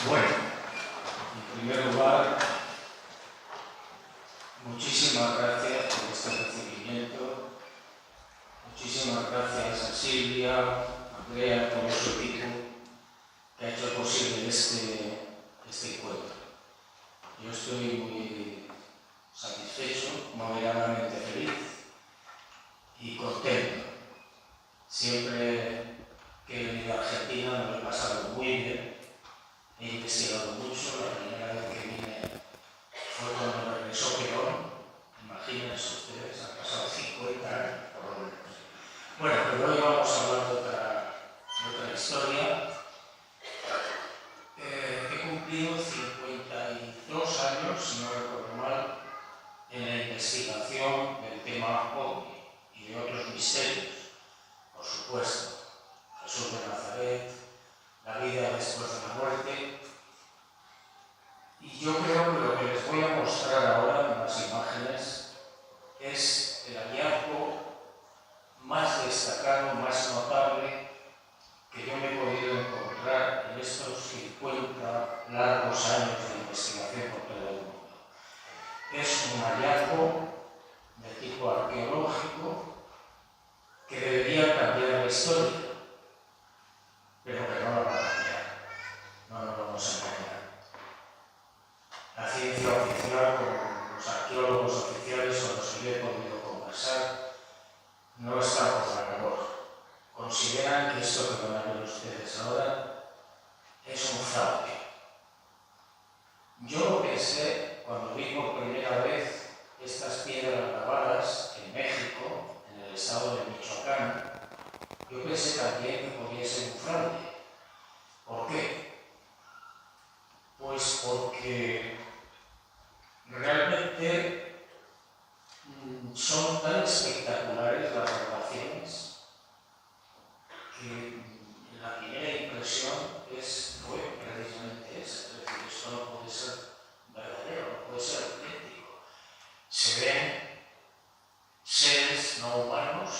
Bueno, en primer lugar, muchísimas gracias por este recibimiento. Muchísimas gracias a Silvia, a Andrea, a todo su equipo que ha hecho posible este encuentro. Yo estoy muy satisfecho, moderadamente feliz y contento. Siempre que he venido a Argentina me lo he pasado muy bien. He investigado mucho. La primera vez que vine fue cuando regresó Perón. Imagínense ustedes, han pasado 50 años por lo menos. Bueno, pero hoy vamos a hablar de otra historia. He cumplido 52 años, si no recuerdo mal, en la investigación del tema OVNI y de otros misterios, por supuesto. Jesús de Nazaret, la vida después de la muerte. Y yo creo que lo que les voy a mostrar ahora en las imágenes es el hallazgo más destacado, más notable que yo me he podido encontrar en estos 50 largos años de investigación por todo el mundo. Es un hallazgo de tipo arqueológico que debería cambiar la historia, pero que no la va a cambiar. No nos vamos a engañar. La ciencia oficial, con los arqueólogos oficiales con los que yo he podido conversar, no está por la labor. Consideran que esto que van a ver ustedes ahora es un fraude. Yo lo pensé cuando vi por primera vez estas piedras grabadas en México, en el estado de Michoacán. Yo pensé también que podía ser un fraude. ¿Por qué? Pues porque realmente son tan espectaculares las grabaciones que la primera impresión fue precisamente esa. Es decir, esto no puede ser verdadero, no puede ser auténtico. Se ven seres no humanos.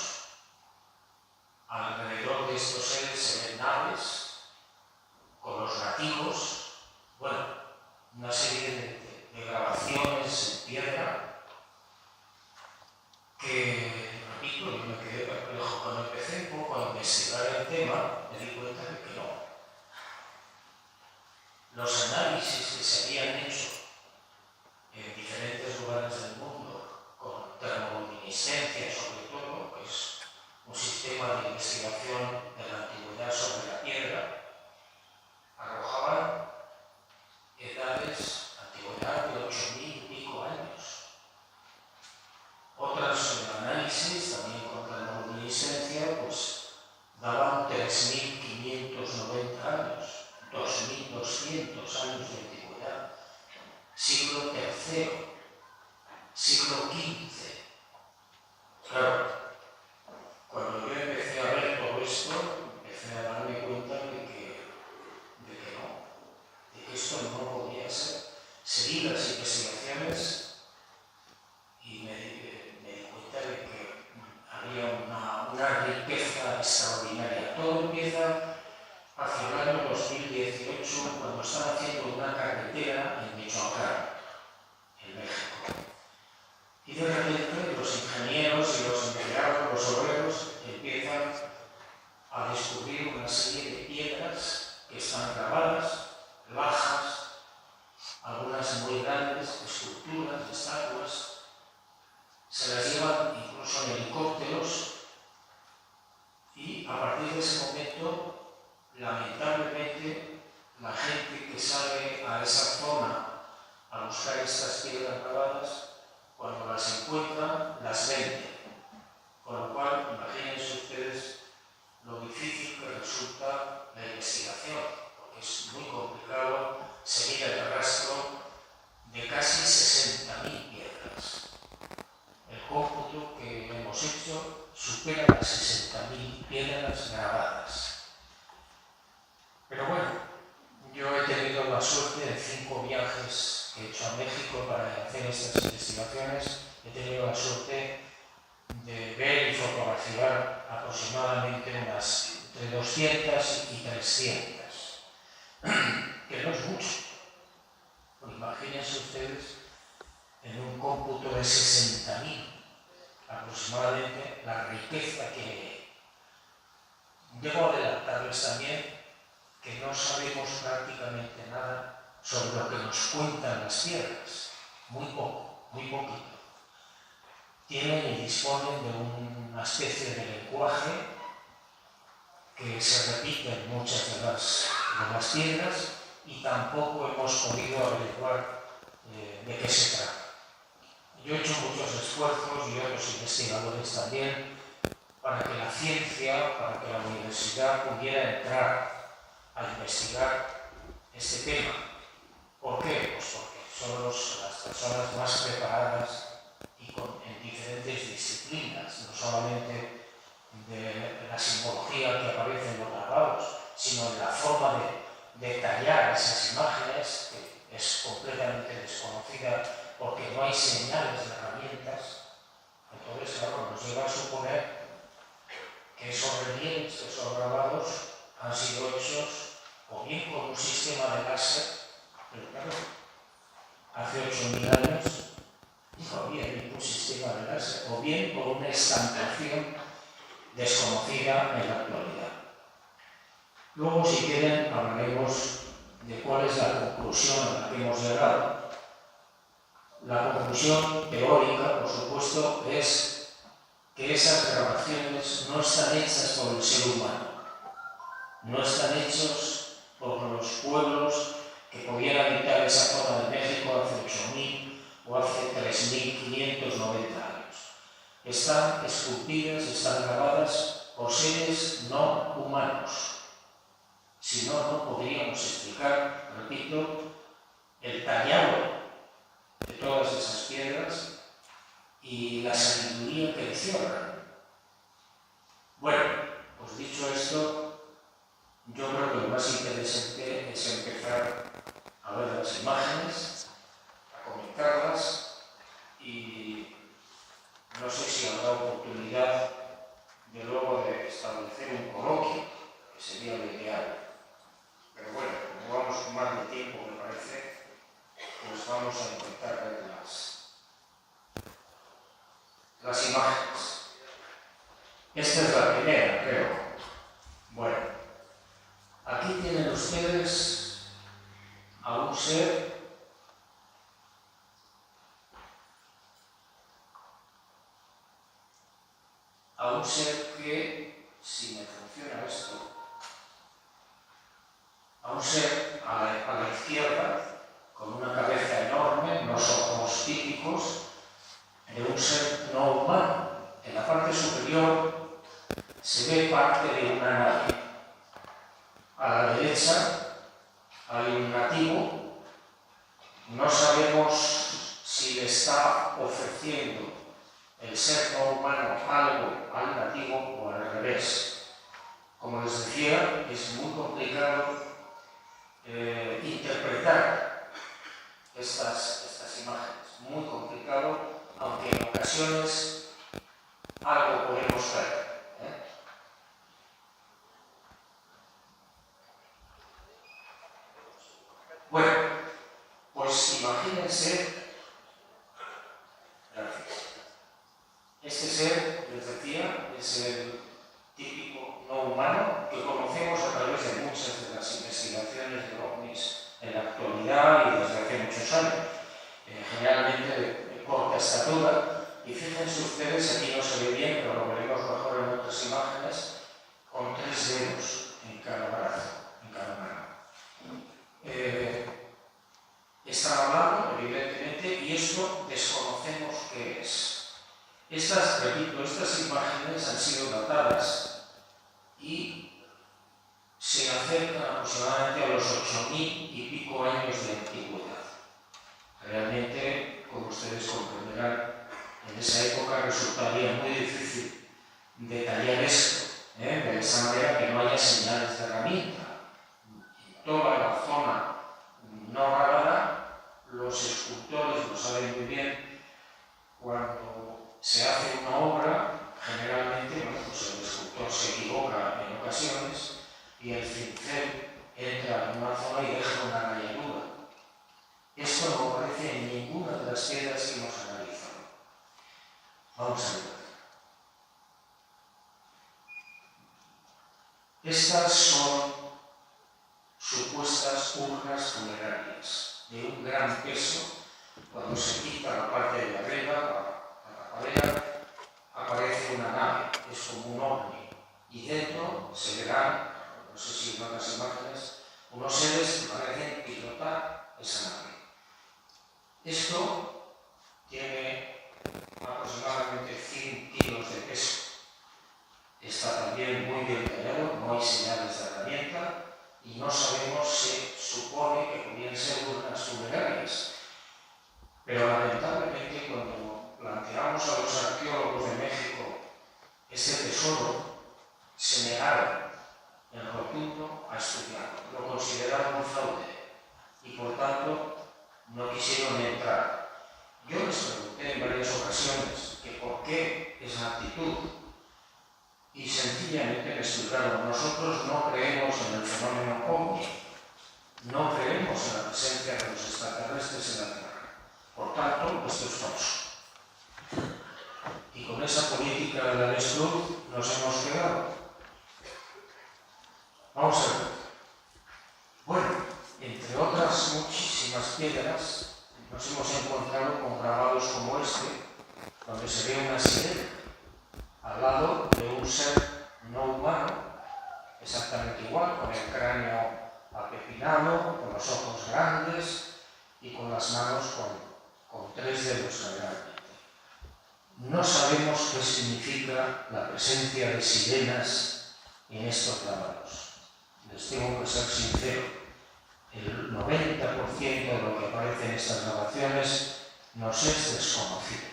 Alrededor de estos seres se ven naves con los nativos. Bueno, una serie de grabaciones en piedra que, repito, yo me quedé perplejo. Cuando empecé un poco a investigar el tema, me di cuenta de que no. Los análisis que se habían hecho en diferentes lugares del mundo con termoluminiscencia, sobre todo, que es un sistema de investigación de la antigüedad sobre la piedra, arrojaban edades, antigüedad de 8.000 y pico años. Otros análisis, también con termoluminiscencia, pues daban 3.590 años, 2.200 años de antigüedad, siglo III, siglo XV. Claro, cuando yo empecé a ver todo esto, empecé a darme cuenta de que no, de que esto no podía ser. Seguí las investigaciones y me di cuenta de que había una riqueza extraordinaria. Todo empieza hacia el año 2018, cuando están haciendo una carretera en Michoacán, en México. Y de repente los ingenieros y los empleados, los obreros, empiezan a descubrir una serie de piedras que están grabadas, lajas, algunas muy grandes, esculturas, estatuas. Se las llevan incluso en helicópteros y a partir de ese momento, lamentablemente, la gente que sale a esa zona a buscar estas piedras grabadas, cuando las encuentran, las venden. Con lo cual, imagínense ustedes lo difícil que resulta la investigación, porque es muy complicado seguir el rastro de casi 60.000 piedras. El cómputo que hemos hecho supera las 60.000 piedras grabadas. Pero bueno, yo he tenido la suerte en 5 viajes que he hecho a México para hacer estas investigaciones. He tenido la suerte de ver y fotografiar aproximadamente unas entre 200 y 300, que no es mucho. de 60.000 aproximadamente la riqueza que hay. Debo adelantarles también que no sabemos prácticamente nada sobre lo que nos cuentan las piedras. Muy poco, muy poquito. Tienen y disponen de una especie de lenguaje que se repite en muchas de las piedras y tampoco hemos podido averiguar de qué se trata. Yo he hecho muchos esfuerzos y otros investigadores también para que la ciencia, para que la universidad pudiera entrar a investigar este tema. ¿Por qué? Pues porque son las personas más preparadas y en diferentes disciplinas, no solamente de la simbología que aparece en los grabados, sino en la forma de detallar esas imágenes, que es completamente desconocida porque no hay señales de herramientas. Entonces, claro, nos lleva a suponer que esos relieves, esos grabados, han sido hechos o bien con un sistema de láser, pero claro, hace 8.000 años no había ningún sistema de láser, o bien por una estampación desconocida en la actualidad. Luego, si quieren, hablaremos de cuál es la conclusión a la que hemos llegado. La conclusión teórica, por supuesto, es que esas grabaciones no están hechas por el ser humano, no están hechos por los pueblos que podían habitar esa zona de México hace 8.000 o hace 3.590 años. Están esculpidas, están grabadas por seres no humanos. Si no, no podríamos explicar, repito, el tallado de todas esas piedras y la sabiduría que encierran. Bueno, pues dicho esto, yo creo que lo más interesante es empezar a ver las imágenes, a comentarlas y no sé si habrá oportunidad de luego de establecer un coloquio, que sería lo ideal. Pero bueno, como vamos con más de tiempo, me parece, pues vamos a intentar ver las imágenes. Esta es la primera, creo. Bueno, aquí tienen ustedes a un ser que, si me funciona esto, a un ser a la izquierda, con una cabeza enorme, unos ojos típicos de un ser no humano. En la parte superior se ve parte de una nave. A la derecha hay un nativo. No sabemos si le está ofreciendo el ser no humano algo al nativo o al revés. Como les decía, es muy complicado interpretar estas imágenes. Muy complicado, aunque en ocasiones algo podemos ver. Bueno, pues imagínense, este ser, les decía, es el típico no humano que conocemos a través de muchas de las investigaciones de ovnis en la actualidad y desde hace muchos años, generalmente de corta estatura. Y fíjense ustedes, aquí no se ve bien, pero lo veremos mejor en otras imágenes, con 3 dedos en cada brazo, en cada mano. Están hablando, evidentemente, y esto desconocemos qué es. Repito, estas imágenes han sido datadas y se acercan aproximadamente a los 8.000 y pico años de antigüedad. Realmente, como ustedes comprenderán, en esa época resultaría muy difícil detallar esto, de esa manera que no haya señales de herramienta. En toda la zona no grabada, los escultores lo saben muy bien, cuando se hace una obra, generalmente pues el escultor se equivoca en ocasiones y el cincel entra en una zona y deja una rayadura. Esto no aparece en ninguna de las piedras que hemos analizado. Vamos a ver. Estas son supuestas urnas funerarias de un gran peso. Cuando se quita la parte de arriba, la tapadera, aparece una nave, es como un ovni, y dentro se verán, no sé si en otras imágenes, unos seres que parecen pilotar esa nave. Esto tiene aproximadamente 100 kilos de peso. Está también muy bien tallado, no hay señales de herramienta y no sabemos, se supone que podrían ser urnas funerarias. Pero lamentablemente cuando planteamos a los arqueólogos de México este tesoro, se negaron en rotundo a estudiarlo, lo consideraron un fraude y por tanto no quisieron entrar. Yo les pregunté en varias ocasiones que por qué esa actitud y sencillamente me explicaron: nosotros no creemos en el fenómeno ovni, no creemos en la presencia de los extraterrestres en la Tierra. Por tanto, esto es falso. Y con esa política de la avestruz nos hemos quedado. Vamos a ver. Bueno, entre otras muchísimas piedras, nos hemos encontrado con grabados como este, donde se ve una sirena al lado de un ser no humano, exactamente igual, con el cráneo apepinado, con los ojos grandes y con las manos con 3 dedos generalmente. No sabemos qué significa la presencia de sirenas en estos grabados. Les tengo que ser sincero, el 90% de lo que aparece en estas grabaciones nos es desconocido.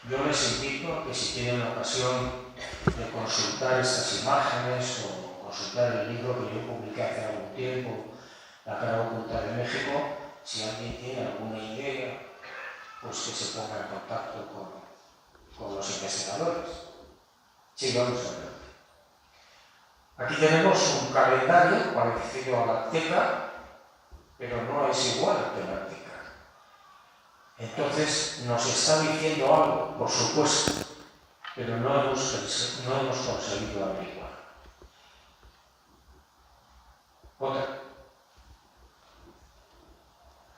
Yo les invito a que si tienen la ocasión de consultar estas imágenes o consultar el libro que yo publiqué hace algún tiempo, La cara oculta de México, si alguien tiene alguna idea, pues que se ponga en contacto con los investigadores. Sí, vamos a ver. Aquí tenemos un calendario parecido a la azteca, pero no es igual que la azteca. Entonces nos está diciendo algo, por supuesto, pero no hemos conseguido averiguar.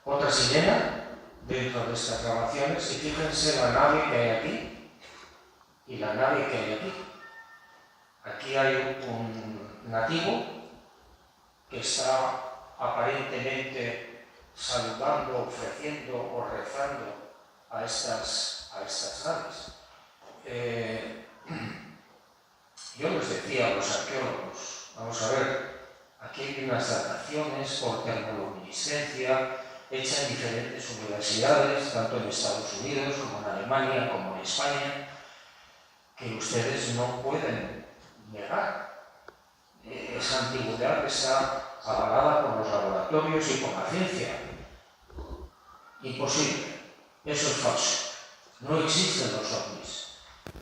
Otra sirena dentro de estas grabaciones, y fíjense la nave que hay aquí y la nave que hay aquí. Aquí hay un nativo que está aparentemente saludando, ofreciendo o rezando a estas naves. Yo les decía a los arqueólogos, vamos a ver, aquí hay unas dataciones por termoluminiscencia hechas en diferentes universidades, tanto en Estados Unidos como en Alemania, como en España, que ustedes no pueden negar. Esa antigüedad está avalada por los laboratorios y por la ciencia. Imposible. Eso es falso. No existen los ovnis.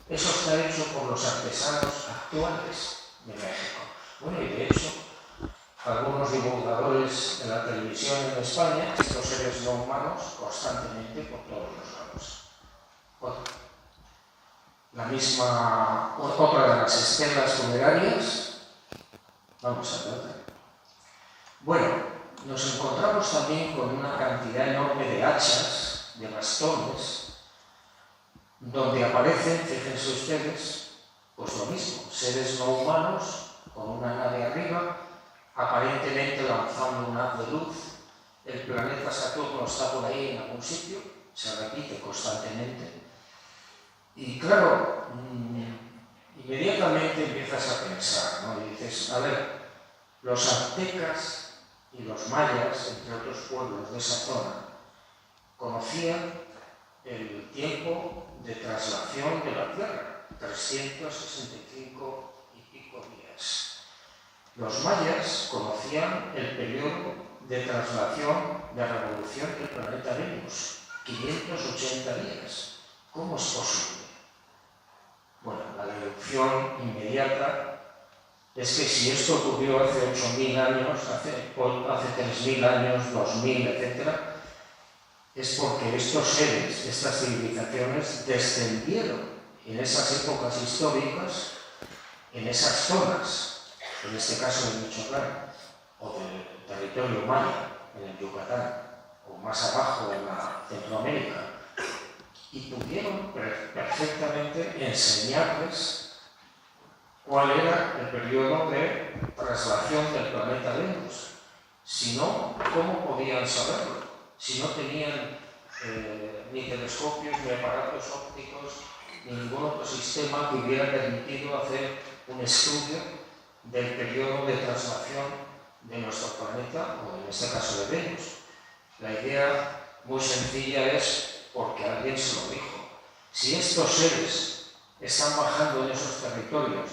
Eso está hecho por los artesanos actuales de México. Bueno, y de hecho, algunos divulgadores de la televisión en España, estos seres no humanos, constantemente por todos los lados. Otra de las estelas funerarias. Vamos a ver. Bueno, nos encontramos también con una cantidad enorme de hachas, de bastones, donde aparecen, fíjense ustedes, pues lo mismo, seres no humanos con una nave arriba, aparentemente lanzando un haz de luz. El planeta Saturno está por ahí en algún sitio, se repite constantemente. Y claro, inmediatamente empiezas a pensar, ¿no? Y dices, a ver, los aztecas y los mayas, entre otros pueblos de esa zona, conocían el tiempo de traslación de la Tierra, 365 y pico días. Los mayas conocían el periodo de traslación de revolución del planeta Venus, 580 días. ¿Cómo es posible? Bueno, la deducción inmediata es que si esto ocurrió hace 8.000 años, hace 3.000 años, 2.000, etc., es porque estos seres, estas civilizaciones, descendieron en esas épocas históricas, en esas zonas, en este caso de Michoacán, o del territorio maya, en el Yucatán, o más abajo en la Centroamérica, y pudieron perfectamente enseñarles cuál era el periodo de traslación del planeta Venus. Si no, ¿cómo podían saberlo? Si no tenían ni telescopios, ni aparatos ópticos, ni ningún otro sistema que hubiera permitido hacer un estudio del periodo de traslación de nuestro planeta, o en este caso de Venus. La idea muy sencilla es porque alguien se lo dijo. Si estos seres están bajando en esos territorios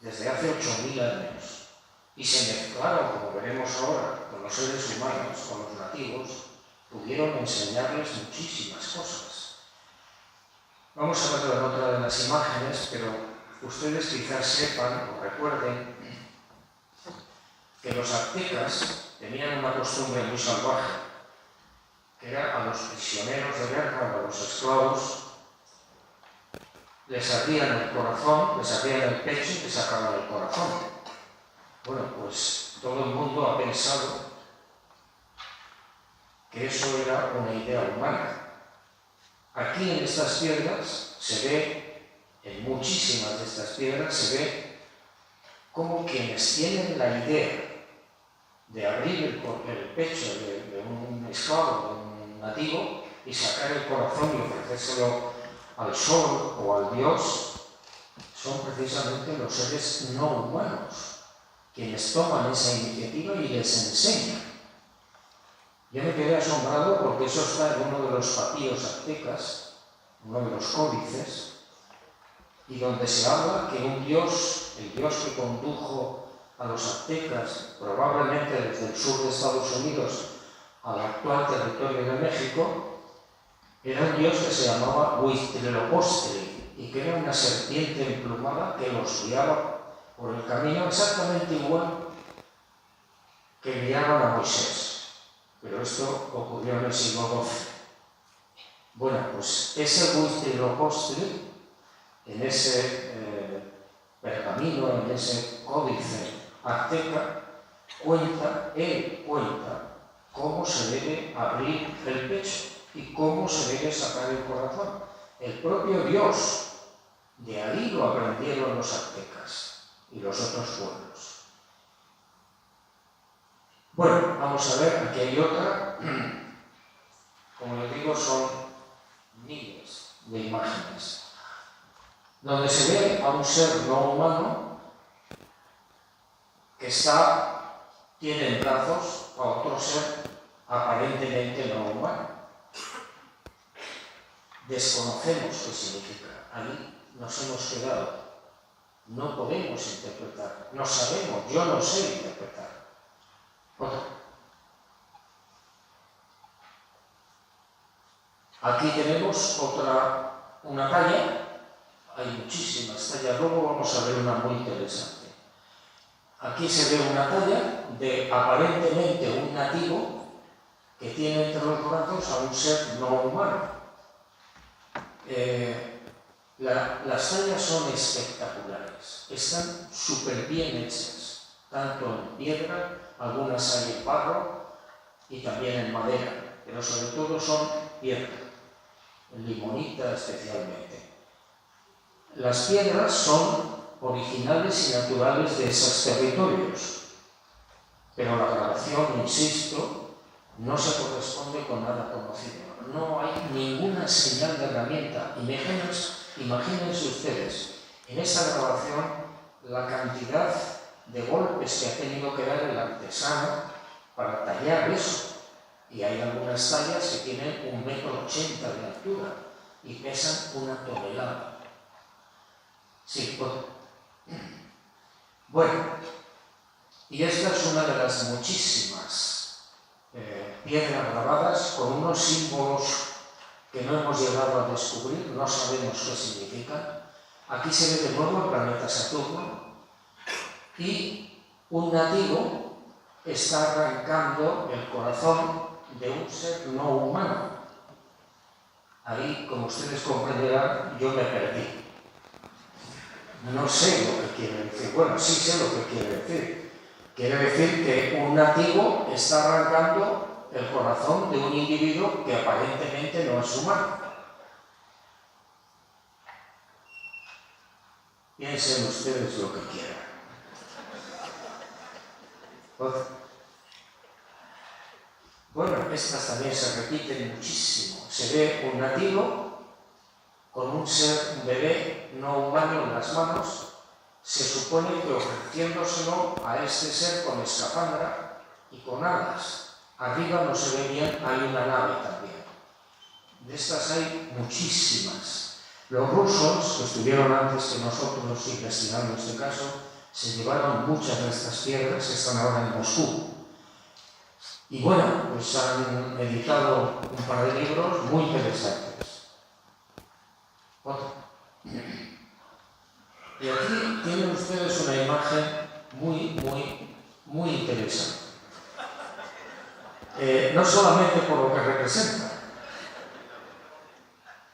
desde hace 8.000 años y se mezclaron, como veremos ahora, con los seres humanos, con los nativos, pudieron enseñarles muchísimas cosas. Vamos a verlo en otra de las imágenes, pero ustedes quizás sepan o recuerden que los aztecas tenían una costumbre muy salvaje, que era a los prisioneros de guerra, a los esclavos, les abrían el corazón, les abrían el pecho y les sacaban el corazón. Bueno, pues todo el mundo ha pensado que eso era una idea humana. Aquí en estas piedras se ve, en muchísimas de estas piedras se ve como quienes tienen la idea de abrir el pecho de un esclavo, de un nativo, y sacar el corazón y ofrecérselo al sol o al dios, son precisamente los seres no humanos, quienes toman esa iniciativa y les enseñan. Yo me quedé asombrado porque eso está en uno de los papíos aztecas, uno de los códices, y donde se habla que un dios, el dios que condujo a los aztecas, probablemente desde el sur de Estados Unidos al actual territorio de México, era un dios que se llamaba Huitzilopochtli y que era una serpiente emplumada que los guiaba por el camino exactamente igual que guiaban a Moisés. Pero esto ocurrió en el siglo XII. Bueno, pues ese Huitzilopochtli, en ese pergamino, en ese códice azteca, él cuenta cómo se debe abrir el pecho y cómo se debe sacar el corazón. El propio Dios, de ahí lo aprendieron los aztecas y los otros pueblos. Bueno, vamos a ver, aquí hay otra. Como les digo, son miles de imágenes, donde se ve a un ser no humano que tiene en brazos a otro ser aparentemente no humano. Desconocemos qué significa. Ahí nos hemos quedado. No podemos interpretar. No sabemos. Yo no sé interpretar. Otra. Aquí tenemos una talla. Hay muchísimas tallas. Luego vamos a ver una muy interesante. Aquí se ve una talla de aparentemente un nativo que tiene entre los brazos a un ser no humano. Las tallas son espectaculares, están súper bien hechas, tanto en piedra, algunas hay en barro y también en madera, pero sobre todo son piedra, en limonita especialmente. Las piedras son originales y naturales de esos territorios, pero la grabación, insisto, no se corresponde con nada conocido. No hay ninguna señal de herramienta. Imagínense ustedes, en esa grabación, la cantidad de golpes que ha tenido que dar el artesano para tallar eso. Y hay algunas tallas que tienen 1,80 m de altura y pesan 1 tonelada. Sí, bueno, y esta es una de las muchísimas piedras grabadas con unos símbolos que no hemos llegado a descubrir, no sabemos qué significan. Aquí se ve de nuevo el planeta Saturno y un nativo está arrancando el corazón de un ser no humano. ahí, como ustedes comprenderán, yo me perdí. No sé lo que quiere decir. Bueno, sí sé lo que quiere decir. Quiere decir que un nativo está arrancando el corazón de un individuo que aparentemente no es humano. Piensen ustedes lo que quieran. Bueno, estas también se repiten muchísimo. Se ve un nativo con un bebé no humano en las manos. Se supone que ofreciéndoselo a este ser con escafandra y con alas. Arriba no se ve bien, hay una nave también. De estas hay muchísimas. Los rusos, que estuvieron antes que nosotros investigando este caso, se llevaron muchas de estas piedras que están ahora en Moscú. Y bueno, pues han editado un par de libros muy interesantes. Otro. Y aquí tienen ustedes una imagen muy interesante. No solamente por lo que representa.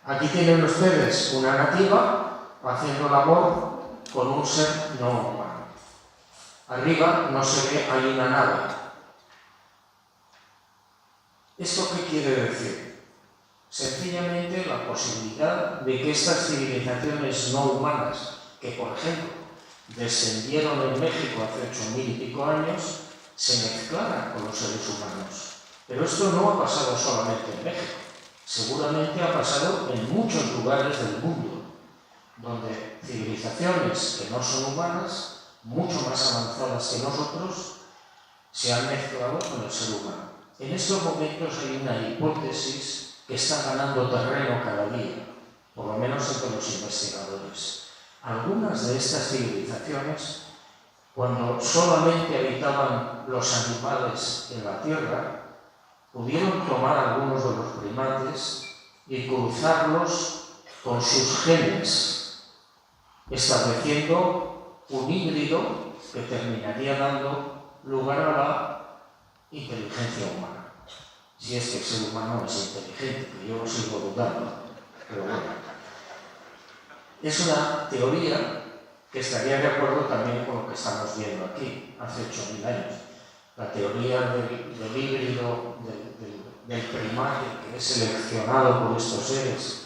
Aquí tienen ustedes una nativa haciendo el amor con un ser no humano. Arriba no se ve, hay una nave. ¿Esto qué quiere decir? Sencillamente la posibilidad de que estas civilizaciones no humanas, que por ejemplo descendieron en México hace 8.000 y pico años, se mezclaran con los seres humanos. Pero esto no ha pasado solamente en México. Seguramente ha pasado en muchos lugares del mundo, donde civilizaciones que no son humanas, mucho más avanzadas que nosotros, se han mezclado con el ser humano. En estos momentos hay una hipótesis que está ganando terreno cada día, por lo menos entre los investigadores. Algunas de estas civilizaciones, cuando solamente habitaban los animales en la Tierra, pudieron tomar algunos de los primates y cruzarlos con sus genes, estableciendo un híbrido que terminaría dando lugar a la inteligencia humana. Si es que el ser humano es inteligente, que yo lo sigo dudando, pero bueno. Es una teoría que estaría de acuerdo también con lo que estamos viendo aquí, hace 8.000 años. La teoría del híbrido, del primate que es seleccionado por estos seres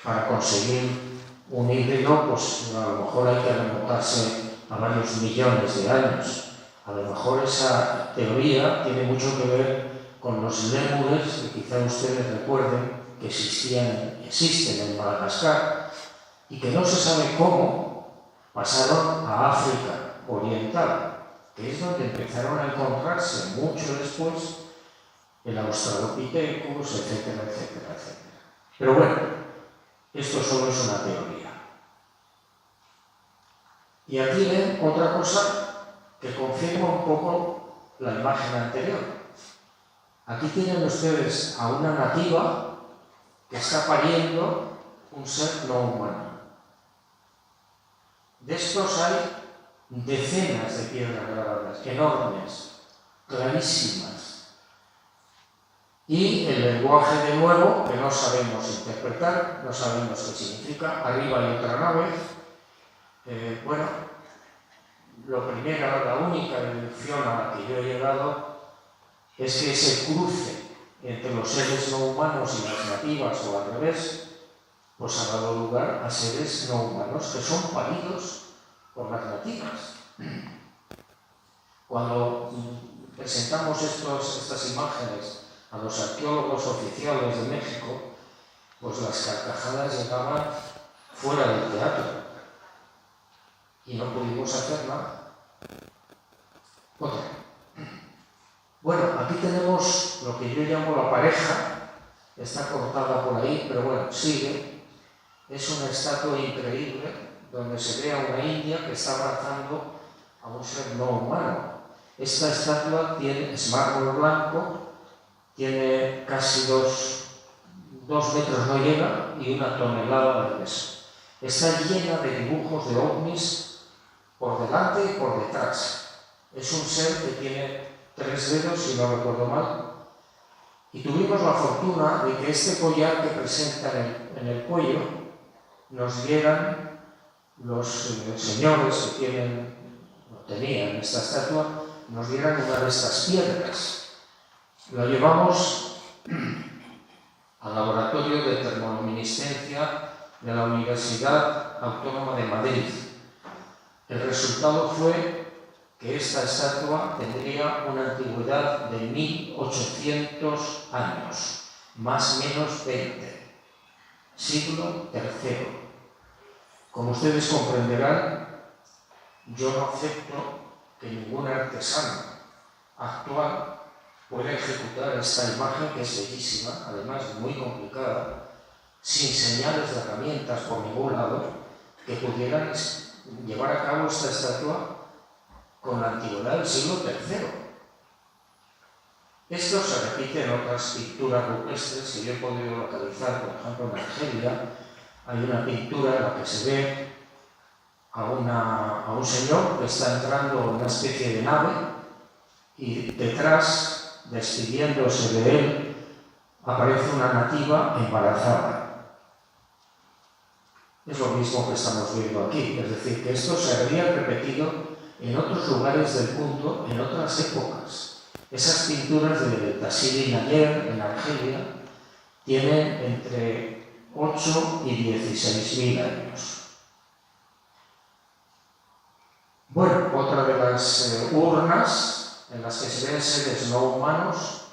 para conseguir un híbrido, pues a lo mejor hay que remontarse a varios millones de años. A lo mejor esa teoría tiene mucho que ver con los lémures, que quizá ustedes recuerden que existen en Madagascar y que no se sabe cómo pasaron a África Oriental, que es donde empezaron a encontrarse mucho después el Australopithecus, etcétera, etcétera, etcétera. Pero bueno, esto solo es una teoría. Y aquí ven otra cosa que confirma un poco la imagen anterior. Aquí tienen ustedes a una nativa que está pariendo un ser no humano. De estos hay decenas de piedras grabadas, enormes, clarísimas. Y el lenguaje de nuevo, que no sabemos interpretar, no sabemos qué significa. Arriba hay otra nave. Bueno, la única deducción a la que yo he llegado es que ese cruce entre los seres no humanos y las nativas o al revés, pues ha dado lugar a seres no humanos que son paridos por las nativas. Cuando presentamos estas imágenes a los arqueólogos oficiales de México, pues las carcajadas llegaban fuera del teatro y no pudimos hacer nada. Bueno, aquí tenemos lo que yo llamo la pareja, está cortada por ahí, pero bueno, sigue. Es una estatua increíble donde se ve a una india que está abrazando a un ser no humano. Esta estatua es mármol blanco, tiene casi 2 metros no llega y 1 tonelada de peso. Está llena de dibujos de ovnis por delante y por detrás. Es un ser que tiene 3 dedos, si no recuerdo mal, Y tuvimos la fortuna de que este collar que presenta en el cuello nos dieran los señores que tenían esta estatua, nos dieran una de estas piedras. La llevamos al laboratorio de termoluminiscencia de la Universidad Autónoma de Madrid. El resultado fue que esta estatua tendría una antigüedad de 1800 años, más o menos 20, siglo III. Como ustedes comprenderán, yo no acepto que ningún artesano actual pueda ejecutar esta imagen, que es bellísima, además muy complicada, sin señales de herramientas por ningún lado, que pudieran llevar a cabo esta estatua con la antigüedad del siglo III. Esto se repite en otras pinturas rupestres que yo he podido localizar, por ejemplo en Argelia. Hay una pintura en la que se ve a un señor que está entrando en una especie de nave y detrás, despidiéndose de él, aparece una nativa embarazada. Es lo mismo que estamos viendo aquí, es decir, que esto se habría repetido en otros lugares del mundo, en otras épocas. Esas pinturas de Tassili Nayer en Argelia tienen entre 8 y 16.000 años. Bueno, otra de las urnas en las que se ven seres no humanos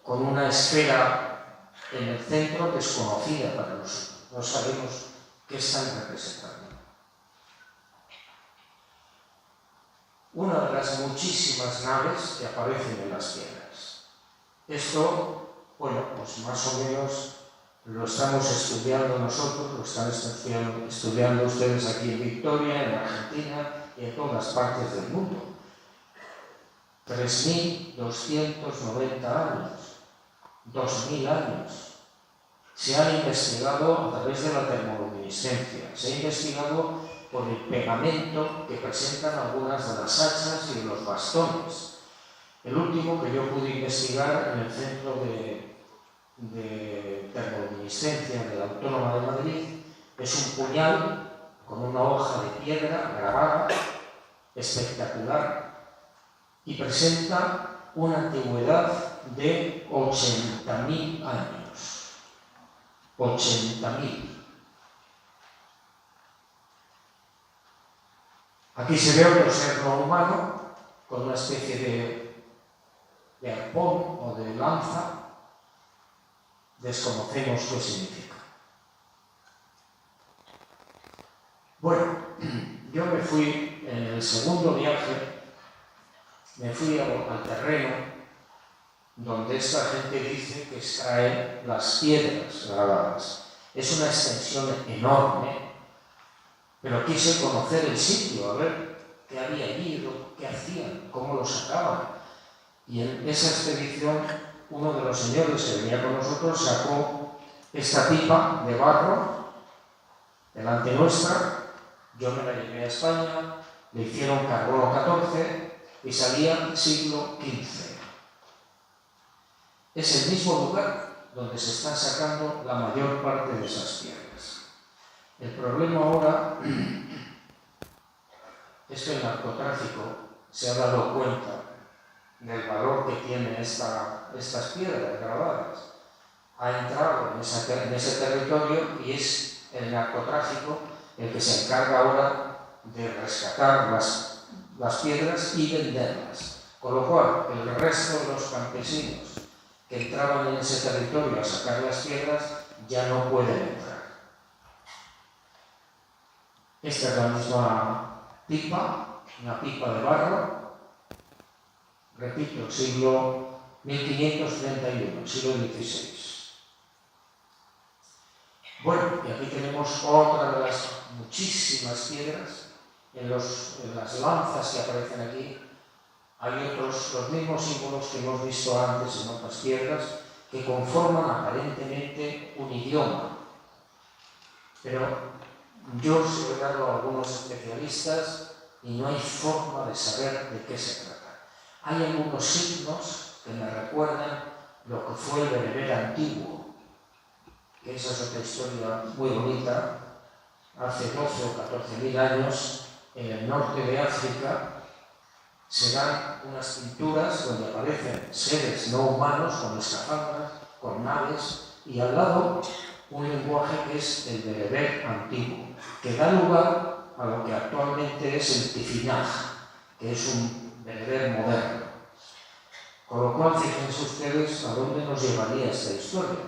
con una esfera en el centro desconocida para nosotros. No sabemos qué están representando. Una de las muchísimas naves que aparecen en las piedras. Esto, bueno, pues más o menos lo estamos estudiando nosotros, lo están estudiando ustedes aquí en Victoria, en Argentina y en todas partes del mundo. 3.290 años, 2.000 años. Se ha investigado a través de la termoluminiscencia, se ha investigado por el pegamento que presentan algunas de las hachas y de los bastones. El último que yo pude investigar en el Centro de Termoluminiscencia de la Autónoma de Madrid es un puñal con una hoja de piedra grabada, espectacular, y presenta una antigüedad de 80.000 años. 80.000. Aquí se ve otro ser no humano con una especie de arpón o de lanza. Desconocemos qué significa. Bueno, yo me fui en el segundo viaje, me fui al terreno donde esta gente dice que extraen las piedras grabadas. Es una extensión enorme, pero quise conocer el sitio, a ver qué había allí, qué hacían, cómo lo sacaban. Y en esa expedición, uno de los señores que venía con nosotros sacó esta pipa de barro delante nuestra. Yo me la llevé a España, le hicieron carbono 14 y salía siglo XV. Es el mismo lugar donde se están sacando la mayor parte de esas piedras. El problema ahora es que el narcotráfico se ha dado cuenta del valor que tienen estas piedras grabadas. Ha entrado en ese territorio y es el narcotráfico el que se encarga ahora de rescatar las piedras y venderlas. Con lo cual, el resto de los campesinos que entraban en ese territorio a sacar las piedras ya no pueden entrar. Esta es la misma pipa, una pipa de barro, repito, siglo 1531, siglo XVI. Bueno, y aquí tenemos otra de las muchísimas piedras. En las lanzas que aparecen aquí hay los mismos símbolos que hemos visto antes en otras piedras que conforman aparentemente un idioma. Pero yo se lo he dado a algunos especialistas y no hay forma de saber de qué se trata. Hay algunos signos que me recuerdan lo que fue el bereber antiguo, que esa es otra historia muy bonita. Hace 12 o 14.000 años, en el norte de África, se dan unas pinturas donde aparecen seres no humanos con escafandras, con naves, y al lado un lenguaje que es el bereber antiguo, que da lugar a lo que actualmente es el tifinagh, que es un bereber moderno. Con lo cual, fíjense ustedes a dónde nos llevaría esta historia.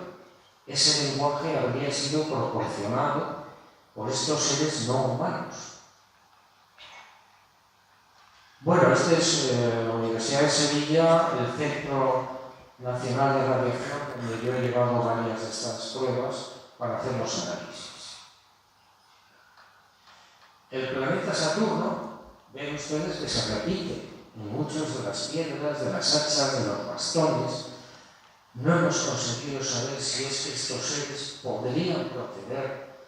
Ese lenguaje habría sido proporcionado por estos seres no humanos. Bueno, este es la Universidad de Sevilla, el Centro Nacional de Radiación, donde yo he llevado varias de estas pruebas para hacer los análisis. El planeta Saturno, ven ustedes que se repite en muchas de las piedras, de las hachas, de los bastones. No hemos conseguido saber si es que estos seres podrían proceder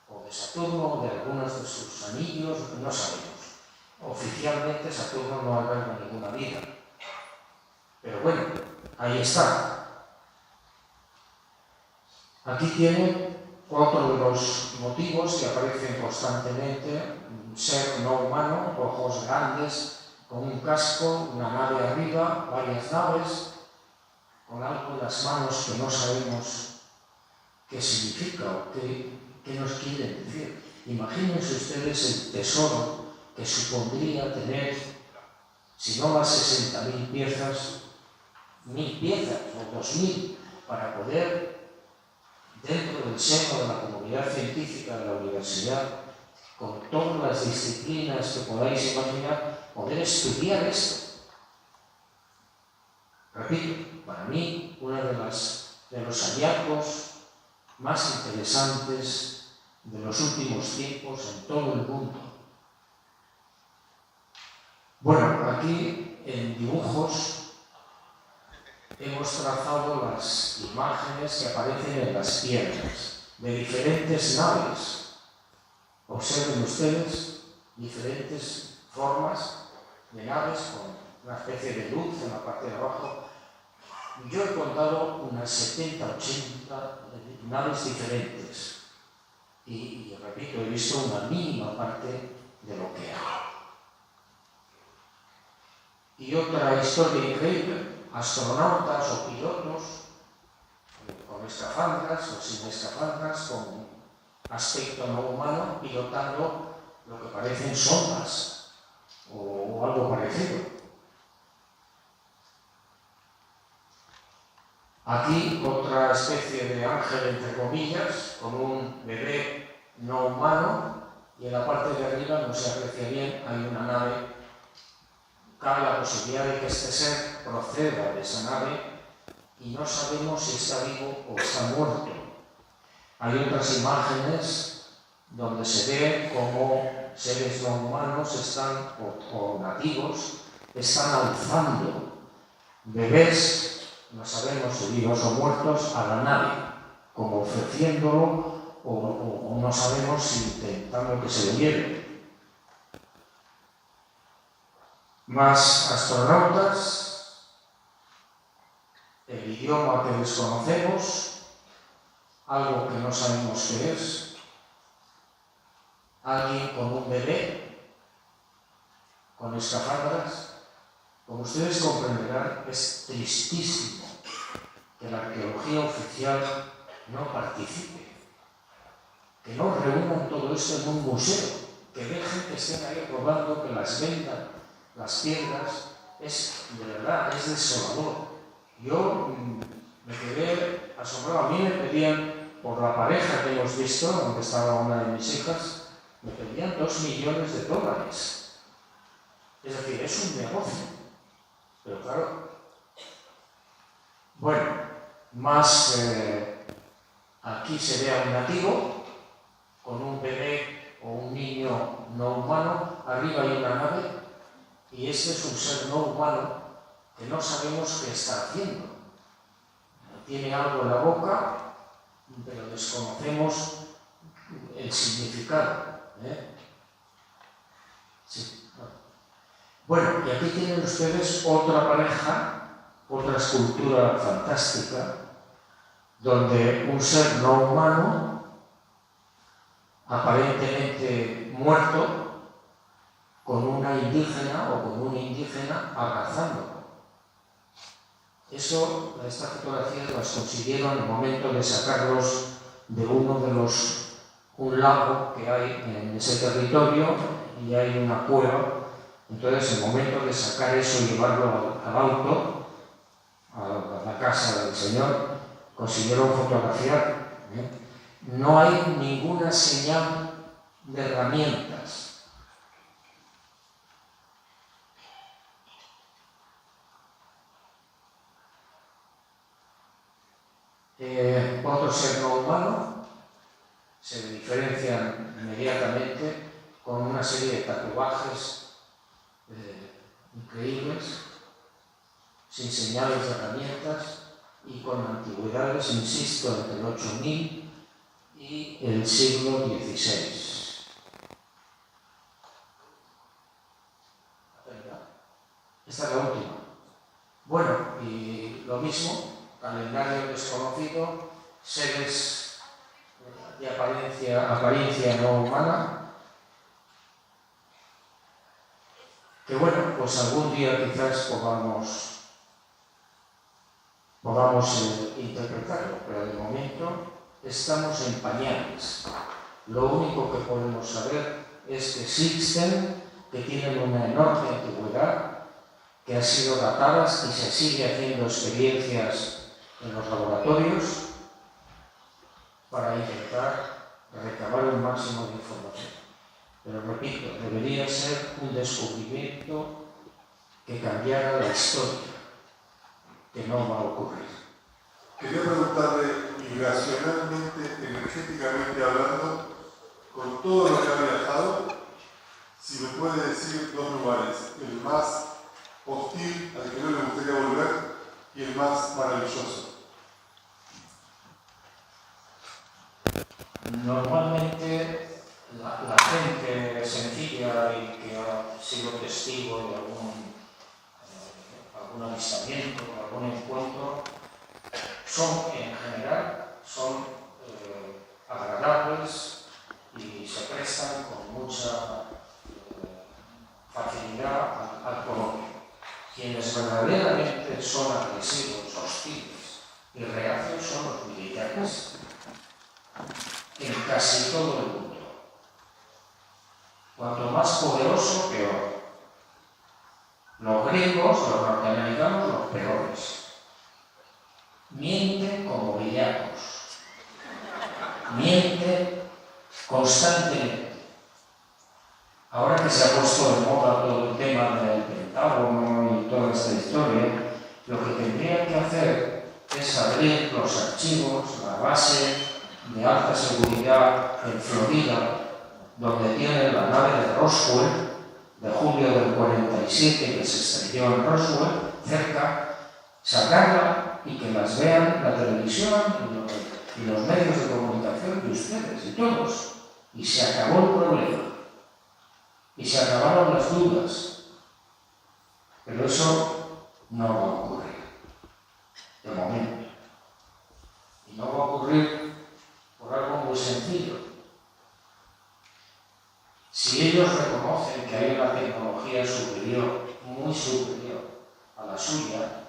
o de Saturno o de algunos de sus anillos, no sabemos. Oficialmente Saturno no alberga ninguna vida. Pero bueno, ahí está. Aquí tienen otro de los motivos que aparecen constantemente: un ser no humano, ojos grandes, con un casco, una nave arriba, varias naves, con algo en las manos que no sabemos qué significa o qué nos quiere decir. Imagínense ustedes el tesoro que supondría tener, si no las 60.000 piezas, 1.000 piezas o 2.000, para poder, dentro del seno de la comunidad científica de la universidad, con todas las disciplinas que podáis imaginar, poder estudiar esto. Repito, para mí, uno de los hallazgos más interesantes de los últimos tiempos en todo el mundo. Bueno, aquí en dibujos hemos trazado las imágenes que aparecen en las piedras de diferentes naves. Observen ustedes diferentes formas de naves con una especie de luz en la parte de abajo. Yo he contado unas 70, 80 naves diferentes y repito, he visto una mínima parte de lo que hay. Y otra historia increíble: astronautas o pilotos con escafandras o sin escafandras, con aspecto no humano, pilotando lo que parecen sondas o algo parecido. Aquí otra especie de ángel, entre comillas, con un bebé no humano, y en la parte de arriba, no se aprecia bien, hay una nave. Cabe la posibilidad de que este ser proceda de esa nave y no sabemos si está vivo o está muerto. Hay otras imágenes donde se ve cómo seres no humanos están, o nativos, están alzando bebés, no sabemos si vivos o muertos, a la nave, como ofreciéndolo, o no sabemos si intentando que se lo lleve. Más astronautas, el idioma que desconocemos, algo que no sabemos qué es, alguien con un bebé, con escafandras. Como ustedes comprenderán, es tristísimo que la arqueología oficial no participe, que no reúnan todo esto en un museo, que dejen que estén ahí robando, que las vendan, las piedras. Es, de verdad, es desolador. Yo me quedé asombrado. A mí me pedían, por la pareja que hemos visto, donde estaba una de mis hijas, me pedían $2 millones. Es decir, es un negocio. Pero claro, bueno, más aquí se ve a un nativo con un bebé o un niño no humano, arriba hay una nave, y este es un ser no humano que no sabemos qué está haciendo. Tiene algo en la boca, pero desconocemos el significado. Sí. Bueno, y aquí tienen ustedes otra pareja otra escultura fantástica, donde un ser no humano, aparentemente muerto, con una indígena o con un indígena abrazándolo. Estas fotografías las consiguieron en el momento de sacarlos de un lago que hay en ese territorio y hay una cueva. Entonces, en el momento de sacar eso y llevarlo al auto, a la casa del señor, consiguieron fotografiar. No hay ninguna señal de herramientas. Otro ser no humano se diferencian inmediatamente con una serie de tatuajes increíbles, sin señales de herramientas y con antigüedades, insisto, entre el 8000 y el siglo XVI. Esta es la última. Bueno, y lo mismo, calendario desconocido, seres de apariencia no humana, que bueno, pues algún día quizás podamos interpretarlo, pero de momento estamos en pañales. Lo único que podemos saber es que existen, que tienen una enorme antigüedad, que han sido datadas y se sigue haciendo experiencias en los laboratorios para intentar recabar el máximo de información. Pero repito, debería ser un descubrimiento que cambiara la historia, que no va a ocurrir. Quería preguntarle, irracionalmente, energéticamente hablando, con todo lo que ha viajado, si me puede decir dos lugares, el más hostil al que no le gustaría volver y el más maravilloso. Normalmente la gente sencilla y que ha sido testigo de algún avistamiento, de algún encuentro, en general son agradables y se prestan con mucha facilidad al coloquio. Quienes verdaderamente son agresivos, hostiles y reacios son los militares, en casi todo el mundo. Cuanto más poderoso, peor. Los griegos, los norteamericanos, los peores. Mienten como villacos. Mienten constantemente. Ahora que se ha puesto de moda todo el tema del Pentágono y toda esta historia, lo que tendrían que hacer es abrir los archivos, la base de alta seguridad en Florida, donde tienen la nave de Roswell, de julio del 47, que se estrelló en Roswell, cerca, sacarla y que las vean la televisión y los medios de comunicación y ustedes y todos. Y se acabó el problema. Y se acabaron las dudas. Pero eso no va a ocurrir, de momento. Y no va a ocurrir por algo muy sencillo. Si ellos reconocen que hay una tecnología superior, muy superior a la suya,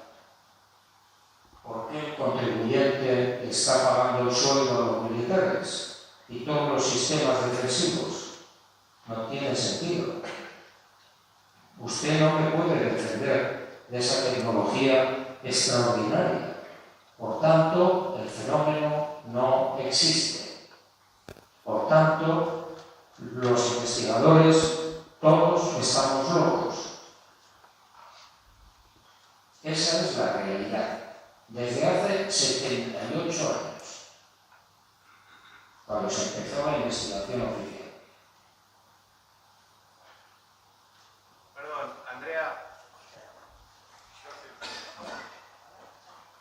¿por qué el contribuyente está pagando el sueldo a los militares y todos los sistemas defensivos? No tiene sentido. Usted no me puede defender de esa tecnología extraordinaria. Por tanto, el fenómeno no existe. Por tanto, los investigadores, todos estamos locos. Esa es la realidad. Desde hace 78 años, cuando se empezó la investigación oficial. Perdón,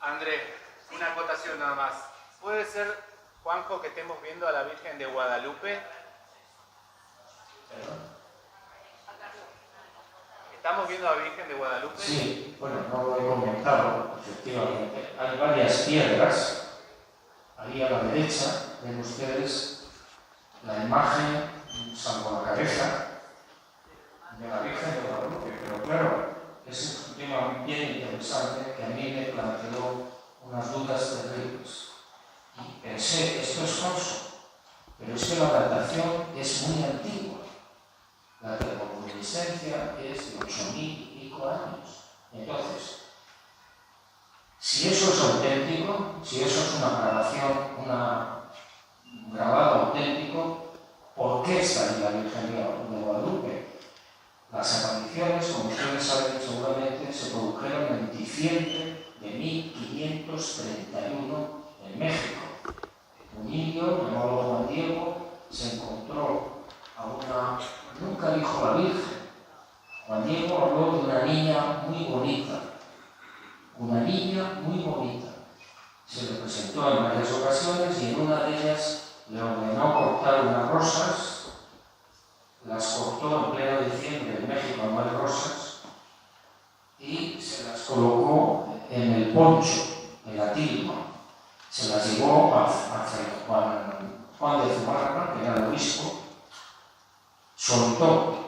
André, una acotación nada más. ¿Puede ser, Juanjo, que estemos viendo a la Virgen de Guadalupe? Estamos viendo a Virgen de Guadalupe. Sí, bueno, no lo he comentado, efectivamente. Hay varias piedras. Ahí a la derecha ven ustedes la imagen, salvo la cabeza, de la Virgen de Guadalupe. Pero claro, es un tema bien interesante que a mí me planteó unas dudas terribles. Y pensé, esto es falso, pero es que la datación es muy antigua. La termoluminiscencia es de 8.000 y pico años. Entonces, si eso es auténtico, si eso es una grabación, un grabado auténtico, ¿por qué está ahí la Virgen de Guadalupe? Las apariciones, como ustedes saben seguramente, se produjeron en diciembre de 1531 en México. Un indio llamado Juan Diego se encontró a una... Nunca dijo la Virgen. Juan Diego habló de una niña muy bonita. Una niña muy bonita. Se le presentó en varias ocasiones y en una de ellas le ordenó cortar unas rosas. Las cortó en pleno diciembre, en México no hay rosas, y se las colocó en el poncho, en la tilma. Se las llevó a Juan de Zumárraga, que era el obispo, soltó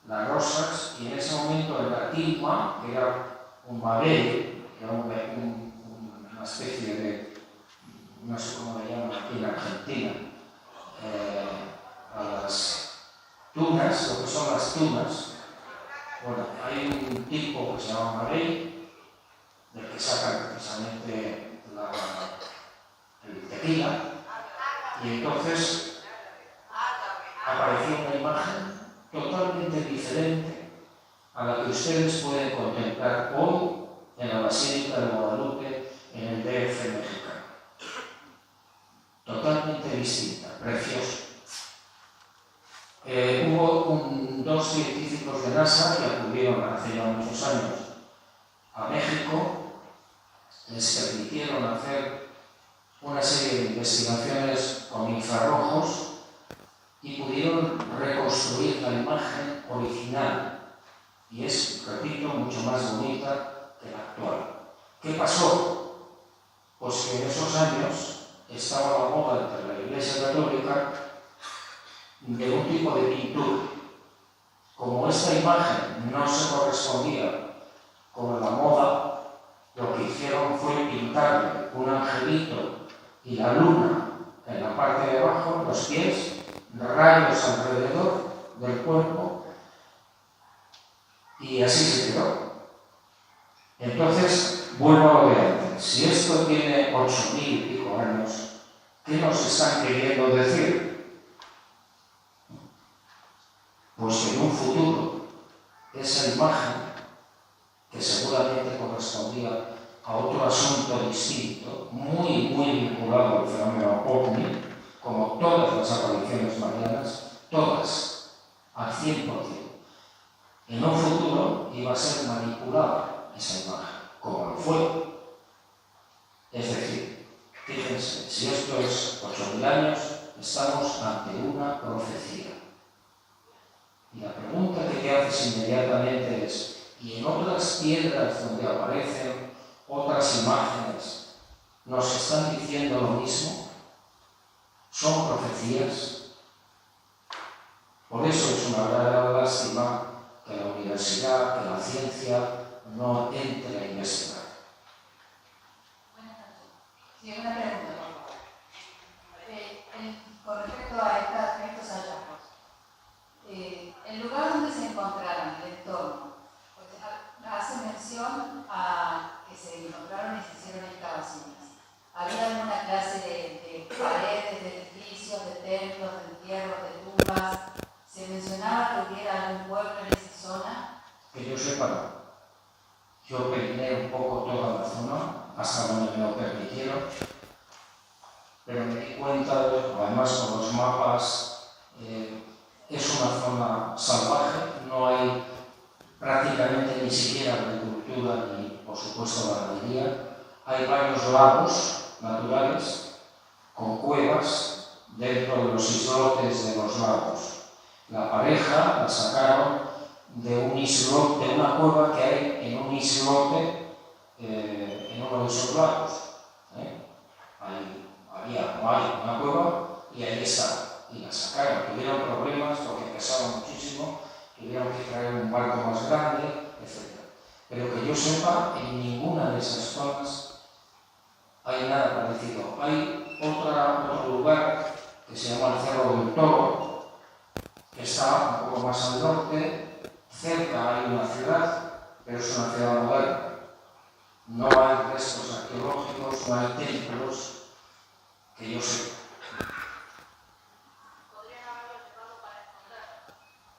las rosas y en ese momento en la tilma, que era un babel, que era una especie de, no sé cómo le llaman aquí en Argentina, a las tunas, lo que son las tunas. Bueno, hay un tipo que se llama babel, del que sacan precisamente el tequila, y entonces apareció una imagen totalmente diferente a la que ustedes pueden contemplar hoy en la Basílica de Guadalupe, en el DF mexicano. Totalmente distinta, preciosa. Hubo dos científicos de NASA que acudieron hace ya muchos años a México, les permitieron hacer una serie de investigaciones con infrarrojos y pudieron reconstruir la imagen original. Y es, repito, mucho más bonita que la actual. ¿Qué pasó? Pues que en esos años estaba la moda entre la Iglesia Católica de un tipo de pintura. Como esta imagen no se correspondía con la moda, lo que hicieron fue pintarle un angelito y la luna en la parte de abajo, los pies, rayos alrededor del cuerpo, y así se quedó. Entonces, vuelvo a lo de antes. Si esto tiene 8.000 y pico años, ¿qué nos están queriendo decir? Pues que en un futuro esa imagen, que seguramente correspondía a otro asunto distinto, muy vinculado al fenómeno OVNI, como todas las apariciones marianas, todas, al 100%. En un futuro iba a ser manipulada esa imagen, como lo fue. Es decir, fíjense, si esto es 8.000 años, estamos ante una profecía. Y la pregunta que te haces inmediatamente es, ¿y en otras piedras donde aparecen otras imágenes nos están diciendo lo mismo? ¿Son profecías? Por eso es una verdadera lástima que la universidad, que la ciencia no entre a investigar. Buenas noches. Sí, una pregunta, por favor. Con respecto a estos hallazgos, el lugar donde se encontraron, el entorno, pues, hace mención a que se encontraron y se hicieron excavaciones. ¿Había alguna clase de paredes, de edificios, de templos, de entierros, de tumbas? ¿Se mencionaba que hubiera algún pueblo en esa zona? Que yo sepa, no. Yo peiné un poco toda la zona, hasta donde me lo permitieron, pero me di cuenta, además con los mapas, es una zona salvaje, no hay prácticamente ni siquiera agricultura ni, por supuesto, ganadería. Hay varios lagos naturales con cuevas dentro de los islotes de los lagos. La pareja la sacaron de una cueva que hay en un islote en uno de esos lagos. Había una cueva y ahí estaba. Y la sacaron, tuvieron problemas porque pesaba muchísimo, tuvieron que traer un barco más grande, etc. Pero que yo sepa, en ninguna de esas zonas hay nada parecido. Hay otro lugar que se llama el Cerro del Toro, que está un poco más al norte. Cerca hay una ciudad, pero es una ciudad moderna. No hay restos arqueológicos, no hay templos que yo sepa. Podrían haberlo llevado para esconderlo.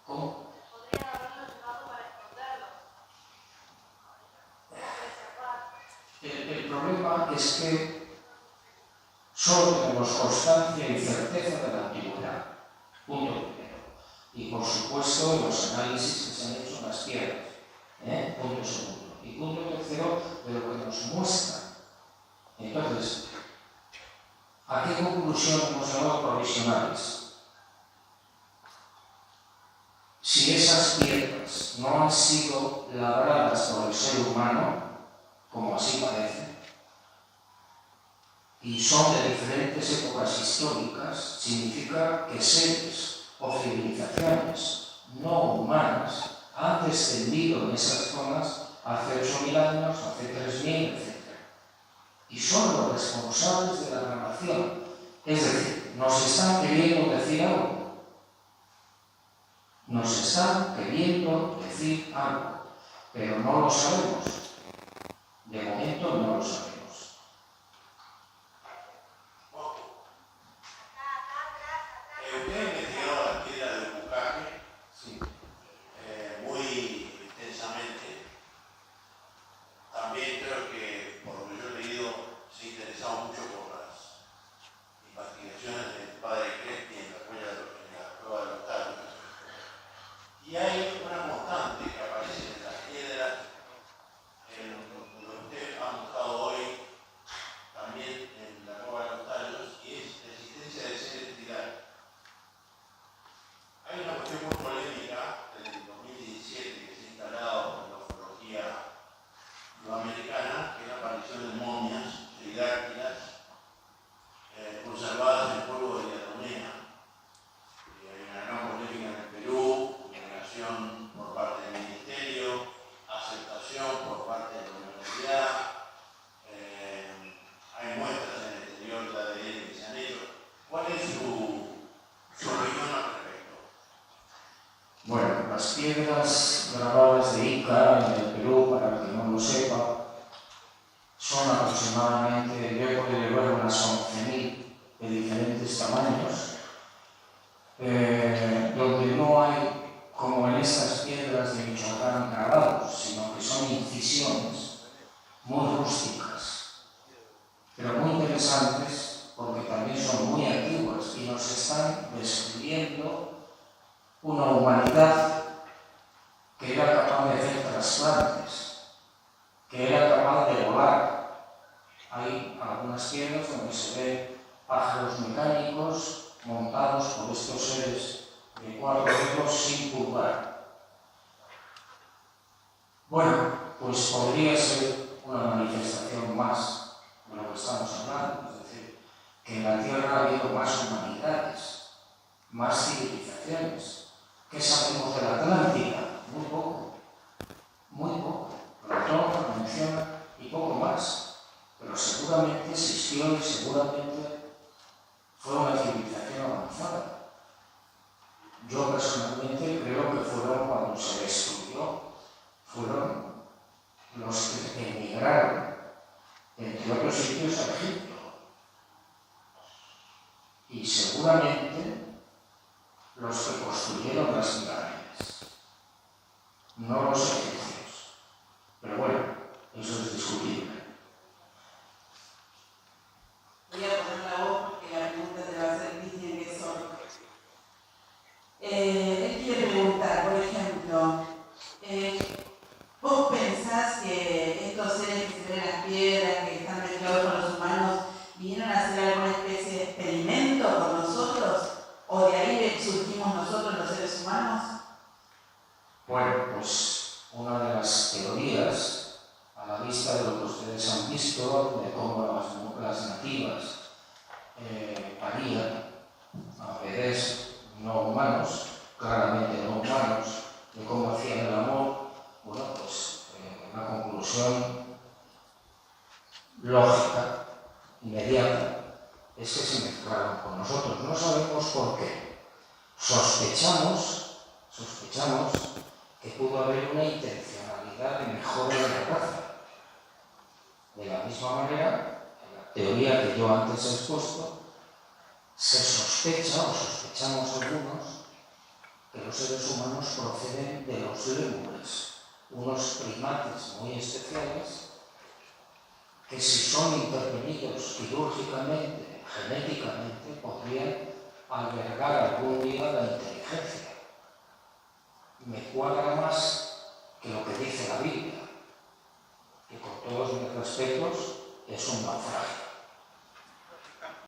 ¿Cómo? Podrían haberlo llevado para esconderlo. El problema es que solo tenemos constancia y certeza de la antigüedad. Punto primero. Y por supuesto los análisis que se han hecho en las piedras. Punto segundo. Y punto tercero, de lo que nos muestra. Entonces, ¿a qué conclusión hemos llegado provisionales? Si esas piedras no han sido labradas por el ser humano, como así parece, y son de diferentes épocas históricas, significa que seres o civilizaciones no humanas han descendido en esas zonas hace 8.000 años, hace 3.000, etc. Y son los responsables de la narración. Es decir, nos están queriendo decir algo. Nos están queriendo decir algo, pero no lo sabemos. De momento no lo sabemos. Usted investigó la piedra del Bucaque Sí. muy intensamente. También creo que, por lo que yo he leído, se interesaba mucho por las investigaciones del padre Crespi en la cueva de los Tallos. Y hay una constante que aparece en las piedras, en lo que usted ha mostrado hoy, también en la cueva de los Tallos, y es la existencia de seres tiranos. Hay una cuestión muy polémica del 2017 que se ha instalado en la ufología sudamericana, que es la aparición de momias pterodáctilas conservadas en el pueblo de Diatomea. Hay una gran polémica en el Perú, negación por parte del Ministerio, aceptación por parte de la universidad. Hay muestras en el exterior de ADN que se han hecho. ¿Cuál es su opinión al respecto? Bueno, las piedras grabadas de Ica en el Perú, para el que no lo sepa, son aproximadamente, yo he podido ver unas 11.000 de diferentes tamaños, donde no hay, como en estas piedras de Michoacán, grabados, sino que son incisiones muy rústicas, pero muy interesantes porque también son muy antiguas y nos están describiendo una humanidad que era capaz de hacer trasplantes, que era capaz de volar. Hay algunas piedras donde se ven pájaros mecánicos montados por estos seres de 4 dedos sin pulgar. Bueno, pues podría ser una manifestación más de lo que estamos hablando, es decir, que en la Tierra ha habido más humanidades, más civilizaciones. ¿Qué sabemos de la Atlántida? Muy poco. Muy poco. Platón lo menciona y poco más. Pero seguramente existió y seguramente fue una civilización avanzada. Yo personalmente creo que fueron, cuando se destruyó, fueron los que emigraron, entre otros sitios, a Egipto. Y seguramente los que construyeron las pirámides, no los egipcios. Pero bueno, eso es discutible. Voy a poner la voz porque la pregunta te va a hacer Cristian, que es sordo. Él quiere preguntar, por ejemplo, ¿vos pensás que estos seres que se ven en las piedras, que están mezclados con los humanos, vinieron a hacer alguna especie de experimento con nosotros? ¿O de ahí surgimos nosotros los seres humanos? Bueno, sospecho de cómo las nativas parían a bebés no humanos, claramente no humanos, de cómo hacían el amor. Bueno, pues la conclusión lógica, inmediata, es que se mezclaron con nosotros. No sabemos por qué. Sospechamos que pudo haber una intencionalidad de mejora de la raza. De la misma manera, en la teoría que yo antes he expuesto, se sospecha, o sospechamos algunos, que los seres humanos proceden de los lémures, unos primates muy especiales que si son intervenidos quirúrgicamente, genéticamente, podrían albergar algún día la inteligencia. Me cuadra más que lo que dice la Biblia, que con todos mis respetos es un naufragio.